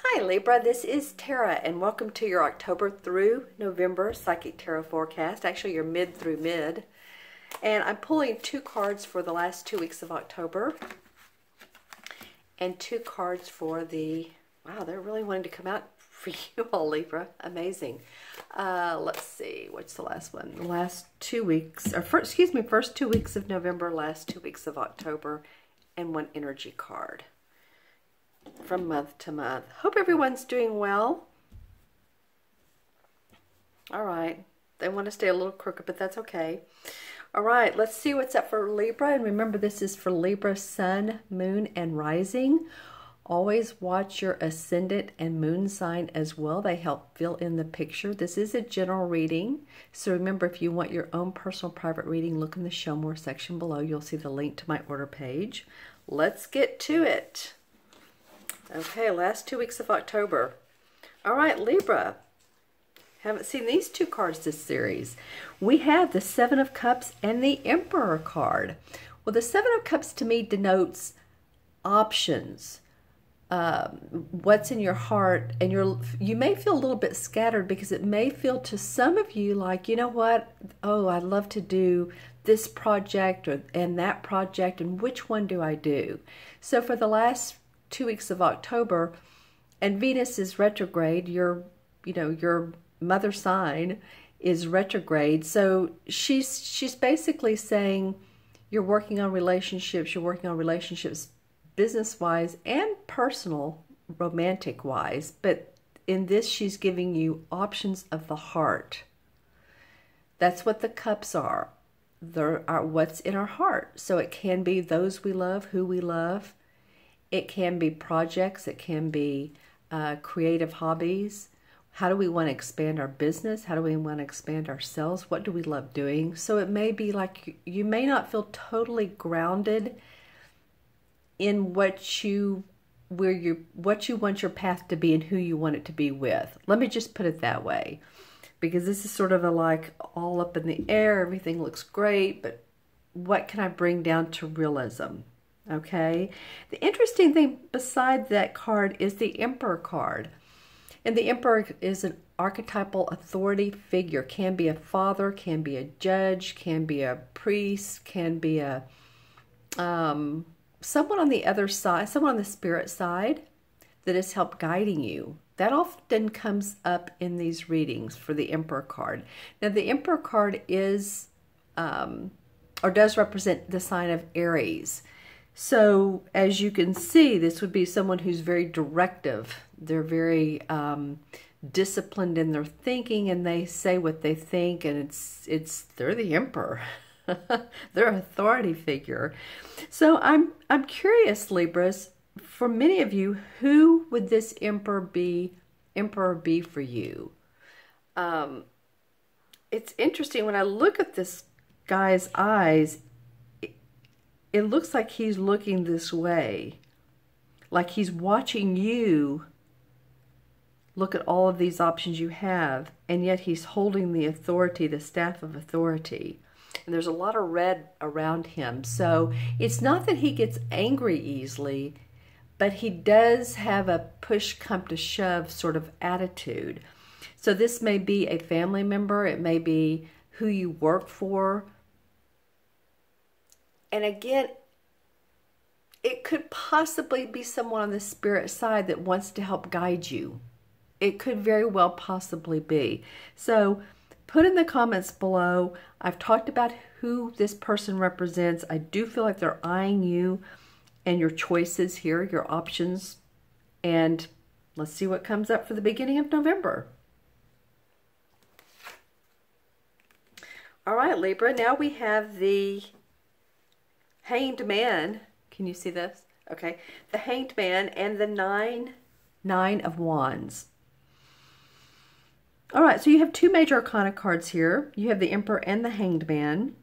Hi Libra, this is Tara and welcome to your October through November Psychic Tarot forecast, actually your mid through mid. And I'm pulling two cards for the last 2 weeks of October and two cards for the, wow, they're really wanting to come out for you all Libra, amazing. Let's see, what's the last one? The last 2 weeks, or first 2 weeks of November, last 2 weeks of October, and one energy card from month to month. Hope everyone's doing well. All right. They want to stay a little crooked, but that's okay. All right. Let's see what's up for Libra. And remember, this is for Libra Sun, Moon, and Rising. Always watch your ascendant and moon sign as well. They help fill in the picture. This is a general reading. So remember, if you want your own personal private reading, look in the Show More section below. You'll see the link to my order page. Let's get to it. Okay, last 2 weeks of October. All right, Libra. Haven't seen these two cards this series. We have the Seven of Cups and the Emperor card. Well, the Seven of Cups to me denotes options. What's in your heart, and you may feel a little bit scattered because it may feel to some of you like, you know what? Oh, I'd love to do this project and that project, and which one do I do? So for the last 2 weeks of October, and Venus is retrograde, your mother sign is retrograde. So she's basically saying you're working on relationships business-wise and personal, romantic-wise. But in this, she's giving you options of the heart. That's what the cups are. They're what's in our heart. So it can be those we love, who we love. It can be projects. It can be creative hobbies. How do we want to expand our business? How do we want to expand ourselves? What do we love doing? So it may be like you may not feel totally grounded in what you want your path to be and who you want it to be with. Let me just put it that way, because this is sort of a like all up in the air. Everything looks great, but what can I bring down to realism? Okay. The interesting thing beside that card is the Emperor card. And the Emperor is an archetypal authority figure. Can be a father, can be a judge, can be a priest, can be a someone on the other side, someone on the spirit side that has helped guiding you. That often comes up in these readings for the Emperor card. Now the Emperor card is or does represent the sign of Aries. So as you can see, this would be someone who's very directive. They're very disciplined in their thinking, and they say what they think, and they're the emperor. They're an authority figure. So I'm curious, Libras, for many of you, who would this emperor be for you? It's interesting when I look at this guy's eyes. It looks like he's looking this way, like he's watching you look at all of these options you have, and yet he's holding the authority, the staff of authority. And there's a lot of red around him. So it's not that he gets angry easily, but he does have a push come to shove sort of attitude. So this may be a family member. It may be who you work for. And again, it could possibly be someone on the spirit side that wants to help guide you. It could very well possibly be. So put in the comments below. I've talked about who this person represents. I do feel like they're eyeing you and your choices here, your options. And let's see what comes up for the beginning of November. All right, Libra, now we have the Hanged Man. Can you see this? Okay. The Hanged Man and the Nine of Wands. All right. So you have two major arcana cards here. You have the Emperor and the Hanged Man.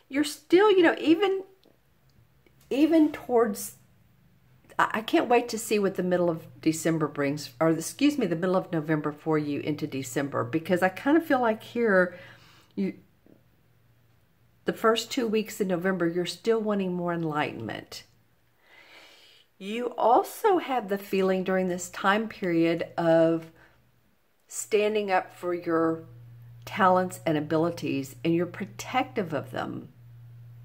You're still, even towards, I can't wait to see what the middle of December brings, or excuse me, the middle of November for you into December, because I kind of feel like here, the first 2 weeks in November, you're still wanting more enlightenment. You also have the feeling during this time period of standing up for your talents and abilities, and you're protective of them.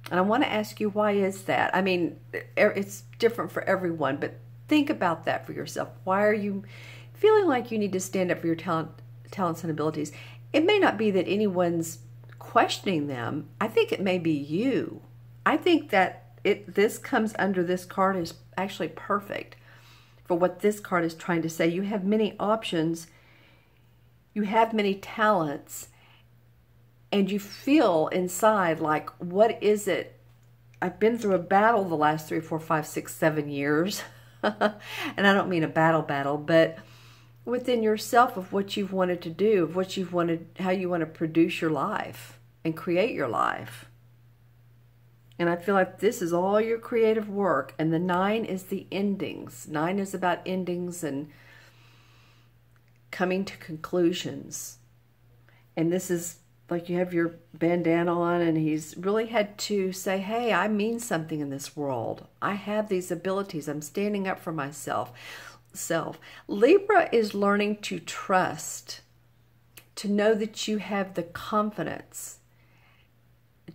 And I want to ask you, why is that? I mean, it's different for everyone, but think about that for yourself. Why are you feeling like you need to stand up for your talents and abilities? It may not be that anyone's questioning them. I think it may be you. I think that this comes under this card is actually perfect for what this card is trying to say. You have many options. You have many talents. And you feel inside like, what is it? I've been through a battle the last 3, 4, 5, 6, 7 years. And I don't mean a battle, but within yourself of what you've wanted to do, of what you've wanted, how you want to produce your life and create your life. And I feel like this is all your creative work. And the 9 is the endings. 9 is about endings and coming to conclusions. And this is like you have your bandana on, and he's really had to say, hey, I mean something in this world. I have these abilities. I'm standing up for myself. Libra is learning to trust, to know that you have the confidence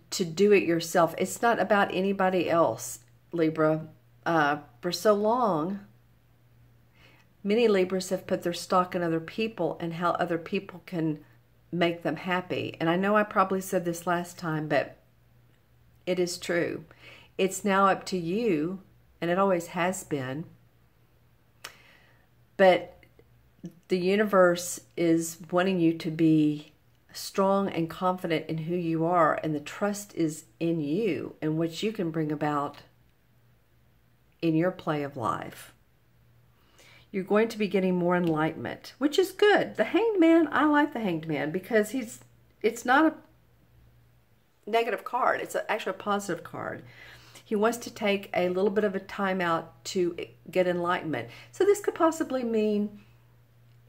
to do it yourself. It's not about anybody else, Libra. For so long, many Libras have put their stock in other people and how other people can make them happy. And I know I probably said this last time, but it is true. It's now up to you, and it always has been. But the universe is wanting you to be strong and confident in who you are, and the trust is in you and what you can bring about in your play of life. You're going to be getting more enlightenment, which is good. The Hanged Man, I like the Hanged Man because it's not a negative card. It's actually a positive card. He wants to take a little bit of a time out to get enlightenment. So this could possibly mean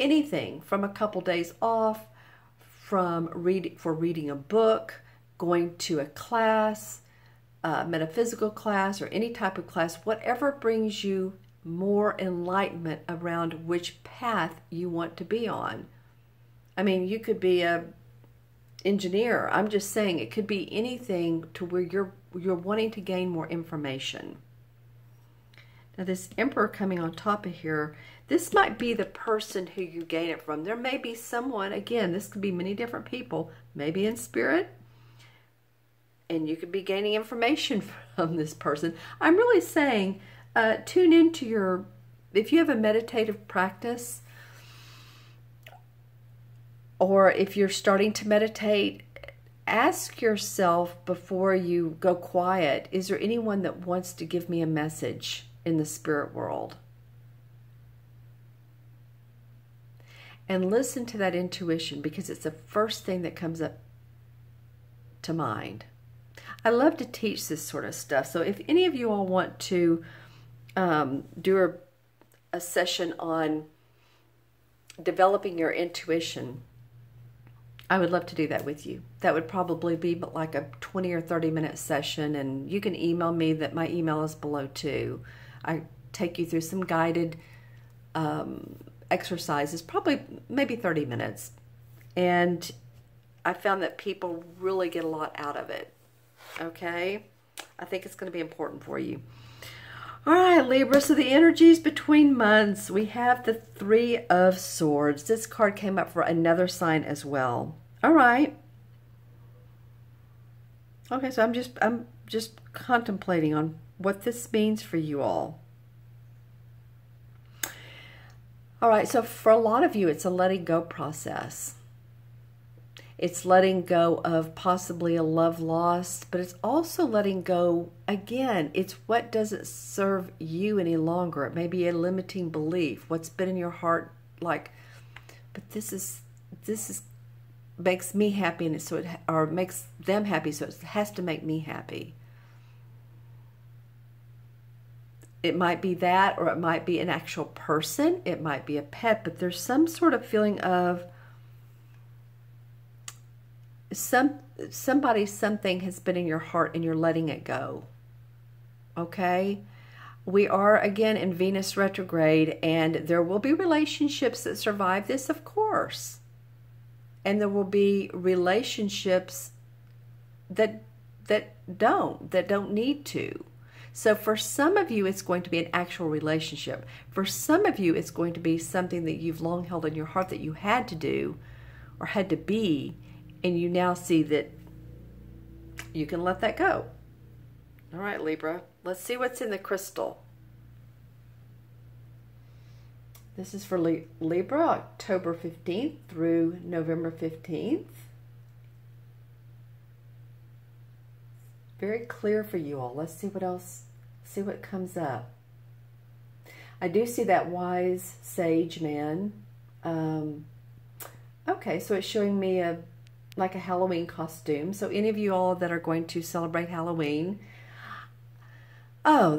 anything from a couple days off, from reading a book, going to a class, a metaphysical class, or any type of class, whatever brings you more enlightenment around which path you want to be on. I mean, you could be an engineer. I'm just saying it could be anything to where you're wanting to gain more information. Now this Emperor coming on top of here, this might be the person who you gain it from. There may be someone, again, this could be many different people, maybe in spirit, and you could be gaining information from this person. I'm really saying tune into your, if you have a meditative practice, or if you're starting to meditate, ask yourself before you go quiet, is there anyone that wants to give me a message in the spirit world? And listen to that intuition, because it's the first thing that comes up to mind. I love to teach this sort of stuff. So if any of you all want to do a session on developing your intuition, I would love to do that with you. That would probably be like a 20 or 30 minute session, and you can email me. That my email is below too. I take you through some guided exercises, probably maybe 30 minutes. And I found that people really get a lot out of it. Okay? I think it's going to be important for you. All right, Libra, so the energies between months, we have the 3 of Swords. This card came up for another sign as well. All right. Okay, so I'm just contemplating on what this means for you all. All right, so for a lot of you, it's a letting go process. It's letting go of possibly a love lost, but it's also letting go, again, it's what doesn't serve you any longer. It may be a limiting belief, what's been in your heart, like, but this makes me happy, and or makes them happy, so it has to make me happy. It might be that, or it might be an actual person, it might be a pet, but there's some sort of feeling of something has been in your heart and you're letting it go. Okay? We are again in Venus retrograde, and there will be relationships that survive this, of course. And there will be relationships that don't need to. So for some of you, it's going to be an actual relationship. For some of you, it's going to be something that you've long held in your heart that you had to do or had to be, and you now see that you can let that go. All right, Libra, let's see what's in the crystal. This is for Libra, October 15th through November 15th. Very clear for you all. Let's see what else, see what comes up. I do see that wise sage man. Okay, so it's showing me like a Halloween costume. So any of you all that are going to celebrate Halloween, oh,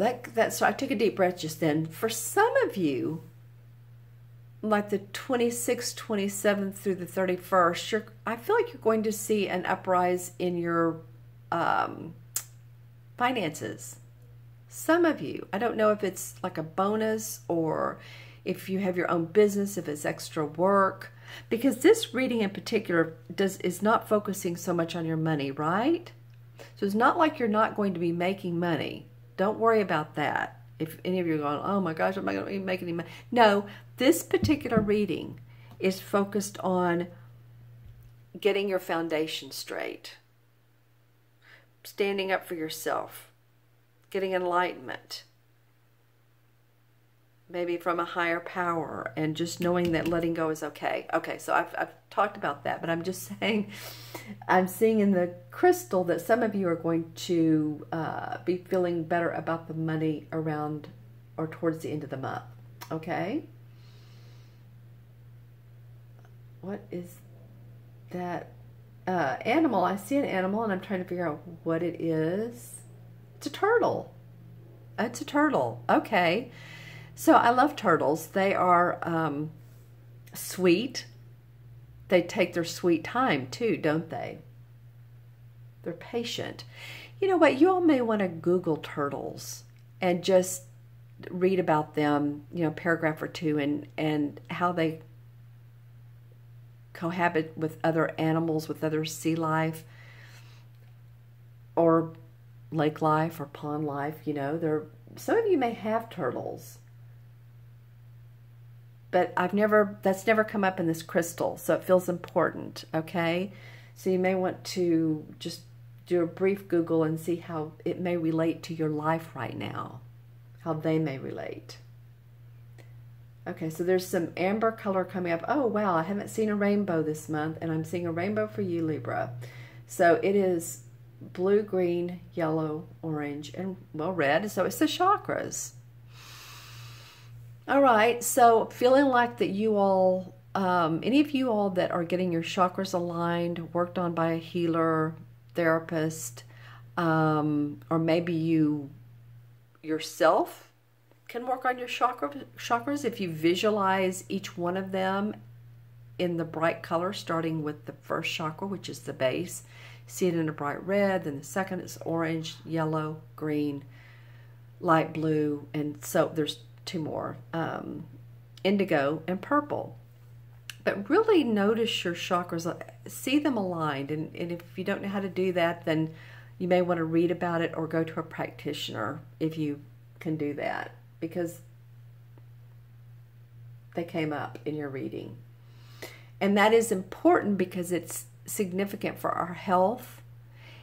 so I took a deep breath just then. For some of you, like the 26th, 27th through the 31st, I feel like you're going to see an uprise in your finances. Some of you, I don't know if it's like a bonus or if you have your own business, if it's extra work, because this reading in particular is not focusing so much on your money, right? So it's not like you're not going to be making money. Don't worry about that. If any of you are going, oh my gosh, am I going to be making any money? No, this particular reading is focused on getting your foundation straight, standing up for yourself, getting enlightenment, maybe from a higher power, and just knowing that letting go is okay. Okay, so I've talked about that, but I'm just saying, I'm seeing in the crystal that some of you are going to be feeling better about the money around or towards the end of the month. Okay? What is that? Animal. I see an animal and I'm trying to figure out what it is. It's a turtle. It's a turtle. Okay. So I love turtles. They are sweet. They take their sweet time too, don't they? They're patient. You know what? You all may want to Google turtles and just read about them, you know, paragraph or two, and how they cohabit with other animals, with other sea life or lake life or pond life. You know, some of you may have turtles, but that's never come up in this crystal, so it feels important. Okay, so you may want to just do a brief Google and see how it may relate to your life right now, how they may relate. Okay, so there's some amber color coming up. Oh, wow, I haven't seen a rainbow this month, and I'm seeing a rainbow for you, Libra. So it is blue, green, yellow, orange, and, well, red. So it's the chakras. All right, so feeling like that you all, any of you all that are getting your chakras aligned, worked on by a healer, therapist, or maybe you yourself can work on your chakras if you visualize each one of them in the bright color, starting with the first chakra, which is the base. See it in a bright red, then the second is orange, yellow, green, light blue, and so there's two more, indigo and purple. But really notice your chakras, see them aligned, and if you don't know how to do that, then you may want to read about it or go to a practitioner if you can do that, because they came up in your reading. And that is important because it's significant for our health.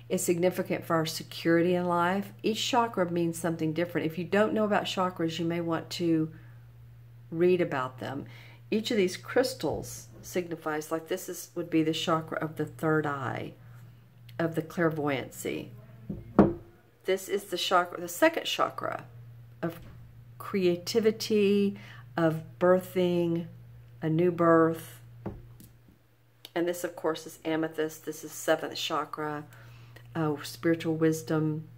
It's significant for our security in life. Each chakra means something different. If you don't know about chakras, you may want to read about them. Each of these crystals signifies, like this would be the chakra of the third eye, of the clairvoyancy. This is the chakra, the second chakra, of creativity, of birthing, a new birth. And this, of course, is amethyst. This is seventh chakra, spiritual wisdom,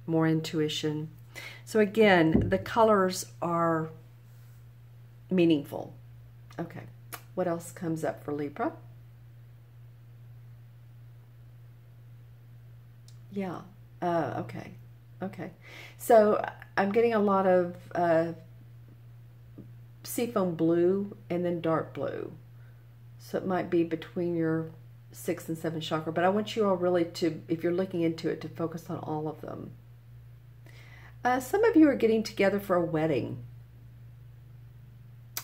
more intuition. So again, the colors are meaningful. Okay, what else comes up for Libra? Yeah, okay. Okay. So I'm getting a lot of seafoam blue and then dark blue. So it might be between your 6th and 7th chakra. But I want you all really to, if you're looking into it, to focus on all of them. Some of you are getting together for a wedding.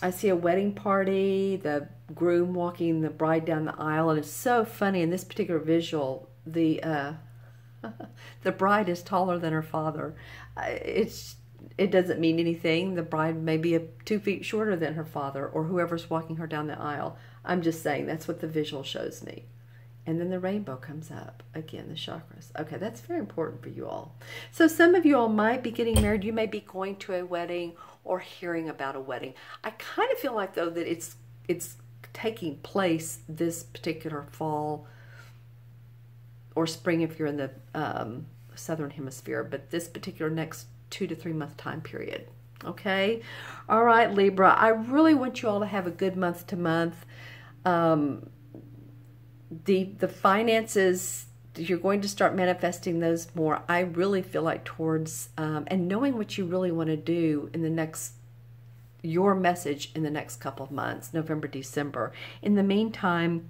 I see a wedding party, the groom walking the bride down the aisle, and it's so funny in this particular visual, the bride is taller than her father. It doesn't mean anything. The bride may be 2 feet shorter than her father or whoever's walking her down the aisle. I'm just saying that's what the visual shows me. And then the rainbow comes up. Again, the chakras. Okay, that's very important for you all. So some of you all might be getting married. You may be going to a wedding or hearing about a wedding. I kind of feel like, though, that it's taking place this particular fall or spring if you're in the southern hemisphere, but this particular next 2 to 3 month time period. Okay? All right, Libra. I really want you all to have a good month to month. The finances, you're going to start manifesting those more. I really feel like towards, and knowing what you really want to do in the next, your message in the next couple of months, November, December. In the meantime,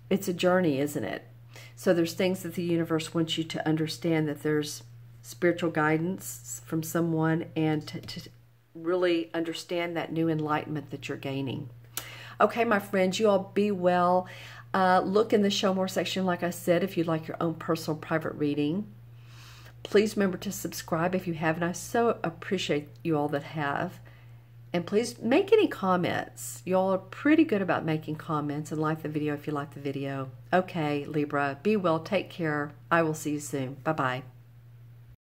it's a journey, isn't it? So there's things that the universe wants you to understand, that there's spiritual guidance from someone, and to really understand that new enlightenment that you're gaining. Okay, my friends, you all be well. Look in the Show More section, like I said, if you'd like your own personal private reading. Please remember to subscribe if you haven't. I so appreciate you all that have. And please make any comments. You all are pretty good about making comments, and like the video if you like the video. Okay, Libra, be well, take care. I will see you soon. Bye-bye.